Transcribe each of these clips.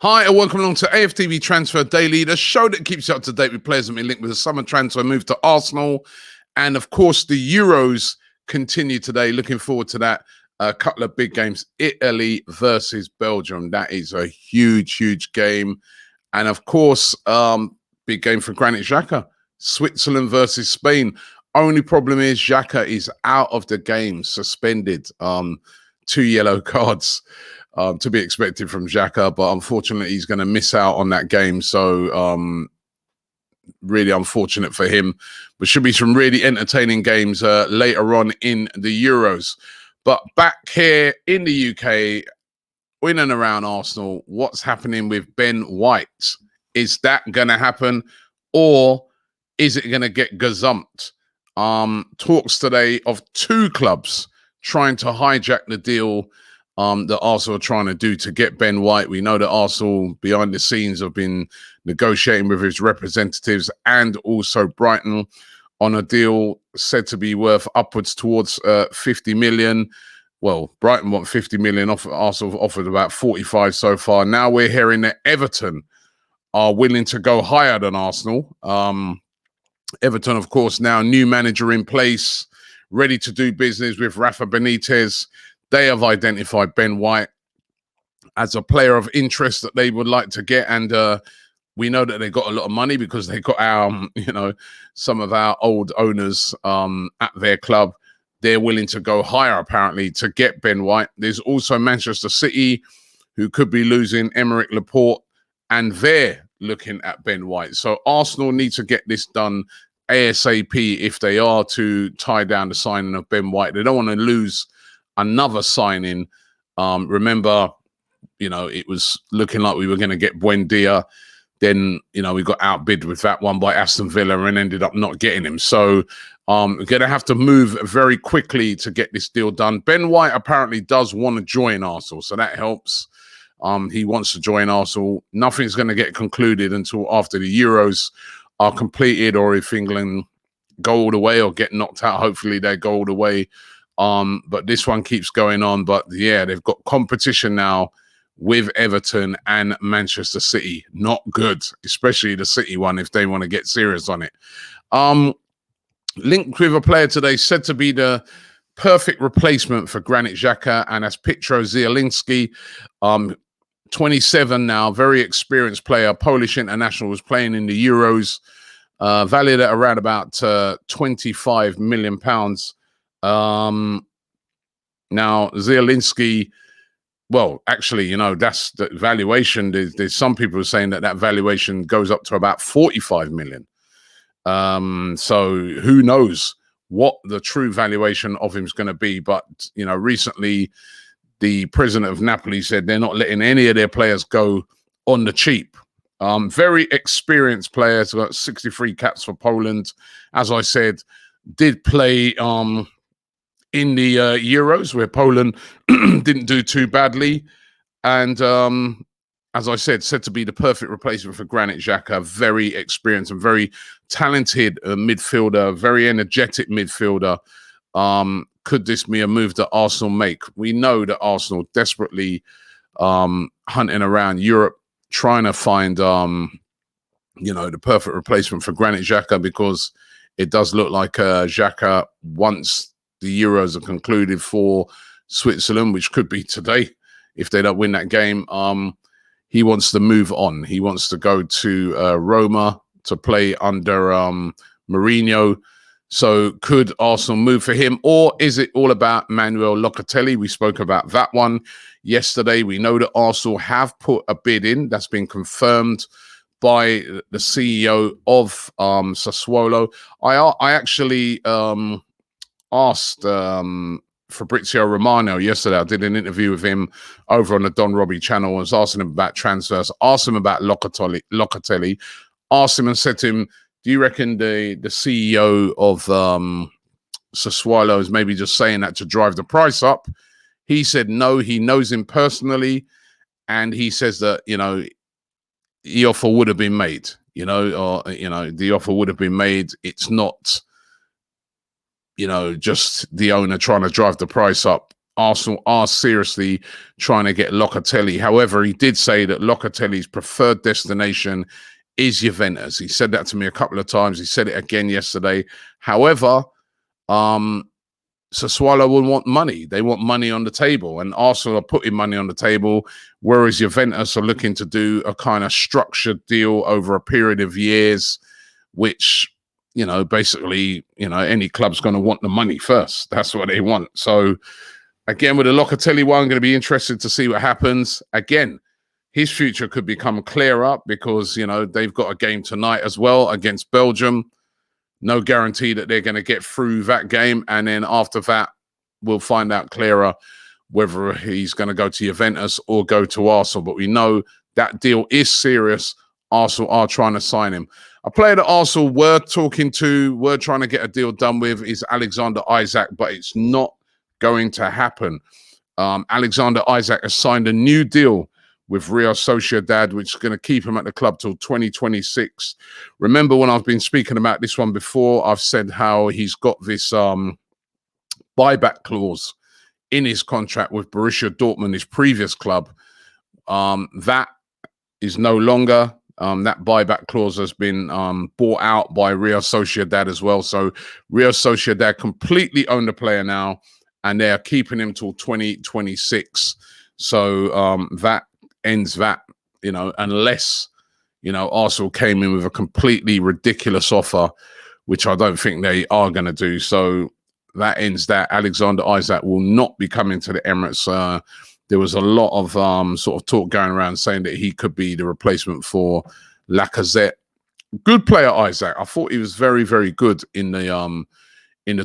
Hi and welcome along to AFTV Transfer Daily, the show that keeps you up to date with players that have been linked with the summer transfer move to Arsenal. And of course, the Euros continue today. Looking forward to that. A couple of big games. Italy versus Belgium. That is a huge game. And of course, big game for Granit Xhaka. Switzerland versus Spain. Only problem is Xhaka is out of the game, suspended. 2 yellow cards. To be expected from Xhaka, but unfortunately he's going to miss out on that game. So really unfortunate for him. But should be some really entertaining games later on in the Euros. But back here in the UK, in and around Arsenal, what's happening with Ben White? Is that going to happen, or is it going to get gazumped? Talks today of 2 clubs trying to hijack the deal that Arsenal are trying to do to get Ben White. We know that Arsenal, behind the scenes, have been negotiating with his representatives and also Brighton on a deal said to be worth upwards towards 50 million. Well, Brighton want 50 million off. Arsenal offered about 45 so far. Now we're hearing that Everton are willing to go higher than Arsenal. Everton, of course, now new manager in place, ready to do business with Rafa Benitez. They have identified Ben White as a player of interest that they would like to get. And we know that they got a lot of money because they got our, some of our old owners at their club. They're willing to go higher, apparently, to get Ben White. There's also Manchester City, who could be losing Aymeric Laporte, and they're looking at Ben White. So Arsenal need to get this done ASAP if they are to tie down the signing of Ben White. They don't want to lose another signing. Remember, it was looking like we were going to get Buendia. Then, we got outbid with that one by Aston Villa and ended up not getting him. So we're going to have to move very quickly to get this deal done. Ben White apparently does want to join Arsenal, so that helps. He wants to join Arsenal. Nothing's going to get concluded until after the Euros are completed, or if England go all the way or get knocked out, hopefully they go all the way. But this one keeps going on. But yeah, they've got competition now with Everton and Manchester City. Not good, especially the City one if they want to get serious on it. Linked with a player today said to be the perfect replacement for Granit Xhaka, and that's Zieliński. 27 now, very experienced player, Polish international, was playing in the Euros, valued at around about £25 million. Now Zieliński, well, actually, that's the valuation. There's some people saying that valuation goes up to about 45 million. So who knows what the true valuation of him is going to be. But, recently the president of Napoli said they're not letting any of their players go on the cheap. Very experienced players, got 63 caps for Poland. As I said, did play in the Euros, where Poland didn't do too badly. And as I said to be the perfect replacement for Granit Xhaka. Very experienced and very talented midfielder, very energetic midfielder. Could this be a move that Arsenal make? We know that Arsenal desperately hunting around Europe, trying to find, the perfect replacement for Granit Xhaka, because it does look like Xhaka, once the Euros are concluded for Switzerland, which could be today if they don't win that game, he wants to move on. He wants to go to Roma to play under Mourinho. So could Arsenal move for him, or is it all about Manuel Lockatelli? We spoke about that one yesterday. We know that Arsenal have put a bid in. That's been confirmed by the CEO of Sassuolo. I actually asked Fabrizio Romano yesterday. I did an interview with him over on the Don Robbie channel. I was asking him about transfers, asked him about Lockatelli, asked him and said to him, do you reckon the CEO of Sassuolo is maybe just saying that to drive the price up? He said no, he knows him personally, and he says that, the offer would have been made, the offer would have been made. It's not, just the owner trying to drive the price up. Arsenal are seriously trying to get Lockatelli. However, he did say that Locatelli's preferred destination is Juventus. He said that to me a couple of times. He said it again yesterday. However, Sassuolo will want money. They want money on the table, and Arsenal are putting money on the table, whereas Juventus are looking to do a kind of structured deal over a period of years, which, basically, any club's going to want the money first. That's what they want. So, again, with the Locatelli one, I'm going to be interested to see what happens. Again, his future could become clearer because, they've got a game tonight as well against Belgium. No guarantee that they're going to get through that game. And then after that, we'll find out clearer whether he's going to go to Juventus or go to Arsenal. But we know that deal is serious. Arsenal are trying to sign him. A player that Arsenal were trying to get a deal done with is Alexander Isak, but it's not going to happen. Alexander Isak has signed a new deal with Real Sociedad, which is going to keep him at the club till 2026. Remember when I've been speaking about this one before, I've said how he's got this buyback clause in his contract with Borussia Dortmund, his previous club. That is no longer. That buyback clause has been bought out by Real Sociedad as well. So Real Sociedad completely own the player now, and they are keeping him till 2026. So that ends that, unless, Arsenal came in with a completely ridiculous offer, which I don't think they are going to do. So that ends that. Alexander Isak will not be coming to the Emirates. There was a lot of sort of talk going around saying that he could be the replacement for Lacazette. Good player, Isak. I thought he was very, very good in the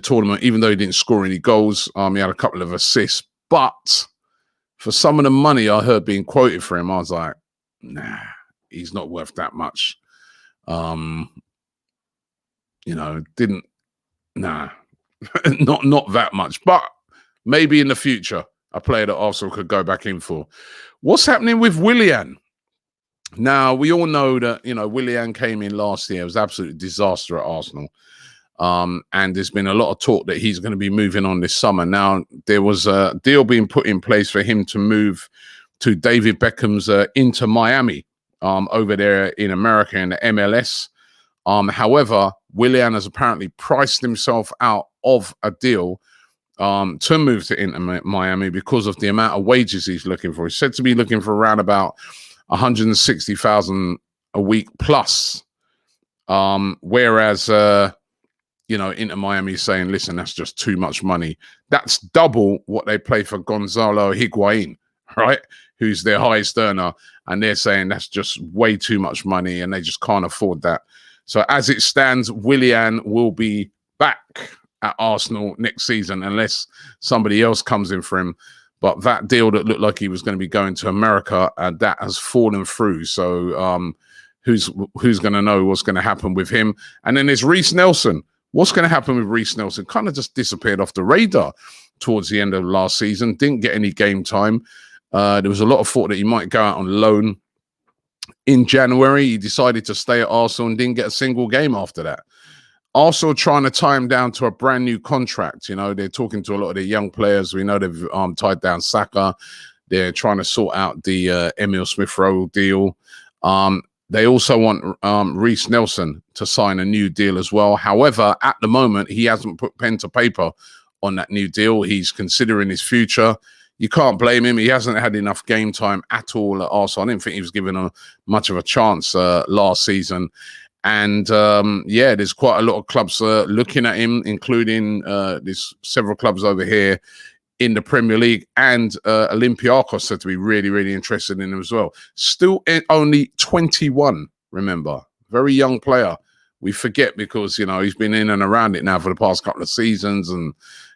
tournament, even though he didn't score any goals. He had a couple of assists, but for some of the money I heard being quoted for him, I was like, nah, he's not worth that much. Not that much. But maybe in the future, a player that Arsenal could go back in for. What's happening with Willian? Now, we all know that, Willian came in last year. It was an absolute disaster at Arsenal. And there's been a lot of talk that he's going to be moving on this summer. Now, there was a deal being put in place for him to move to David Beckham's Inter Miami over there in America in the MLS. However, Willian has apparently priced himself out of a deal to move to Inter Miami because of the amount of wages he's looking for. He's said to be looking for around about 160,000 a week plus. Whereas Inter Miami is saying, listen, that's just too much money. That's double what they pay for Gonzalo Higuain, right? Who's their highest earner. And they're saying that's just way too much money and they just can't afford that. So as it stands, Willian will be back at Arsenal next season unless somebody else comes in for him. But that deal that looked like he was going to be going to America, that has fallen through. So who's going to know what's going to happen with him? And then there's Reece Nelson. What's going to happen with Reece Nelson? Kind of just disappeared off the radar towards the end of last season. Didn't get any game time. There was a lot of thought that he might go out on loan in January. He decided to stay at Arsenal and didn't get a single game after that. Arsenal trying to tie him down to a brand new contract. They're talking to a lot of the young players. We know they've tied down Saka. They're trying to sort out the Emil Smith-Rowe deal. They also want Reece Nelson to sign a new deal as well. However, at the moment, he hasn't put pen to paper on that new deal. He's considering his future. You can't blame him. He hasn't had enough game time at all at Arsenal. I didn't think he was given much of a chance last season. And there's quite a lot of clubs looking at him, including there's several clubs over here in the Premier League, and Olympiacos said to be really, really interested in him as well. Still only 21, remember. Very young player. We forget because, he's been in and around it now for the past couple of seasons and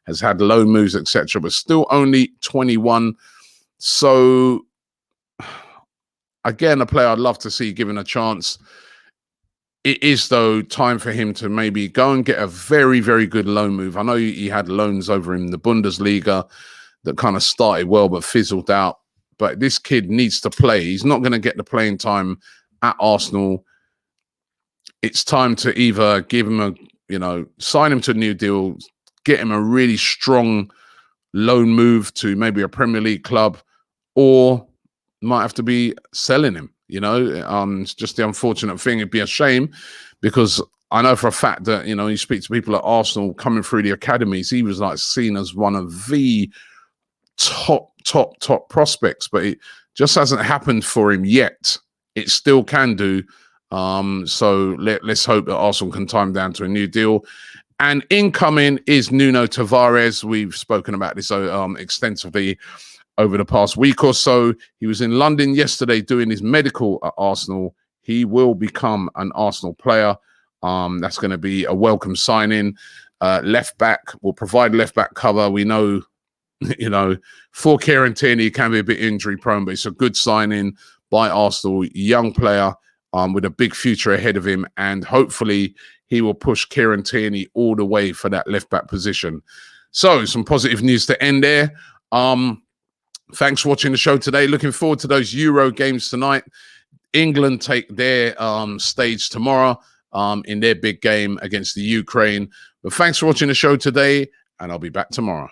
has had loan moves, etc. But still only 21. So, again, a player I'd love to see given a chance. It is, though, time for him to maybe go and get a very, very good loan move. I know he had loans over in the Bundesliga that kind of started well but fizzled out. But this kid needs to play. He's not going to get the playing time at Arsenal. It's time to either give him sign him to a new deal, get him a really strong loan move to maybe a Premier League club, or might have to be selling him. You know, it's just the unfortunate thing. It'd be a shame, because I know for a fact that, you know, you speak to people at Arsenal coming through the academies, he was like seen as one of the top prospects, but it just hasn't happened for him yet. It still can do. So let's hope that Arsenal can time down to a new deal. And incoming is Nunu Tavares. We've spoken about this extensively over the past week or so. He was in London yesterday doing his medical at Arsenal. He will become an Arsenal player. That's going to be a welcome signing. Left back will provide left back cover. We know, you know, for Kieran Tierney, he can be a bit injury prone, but it's a good signing by Arsenal. Young player with a big future ahead of him, and hopefully he will push Kieran Tierney all the way for that left back position. So some positive news to end there. Thanks for watching the show today. Looking forward to those Euro games tonight. England take their stage tomorrow in their big game against the Ukraine. But thanks for watching the show today, and I'll be back tomorrow.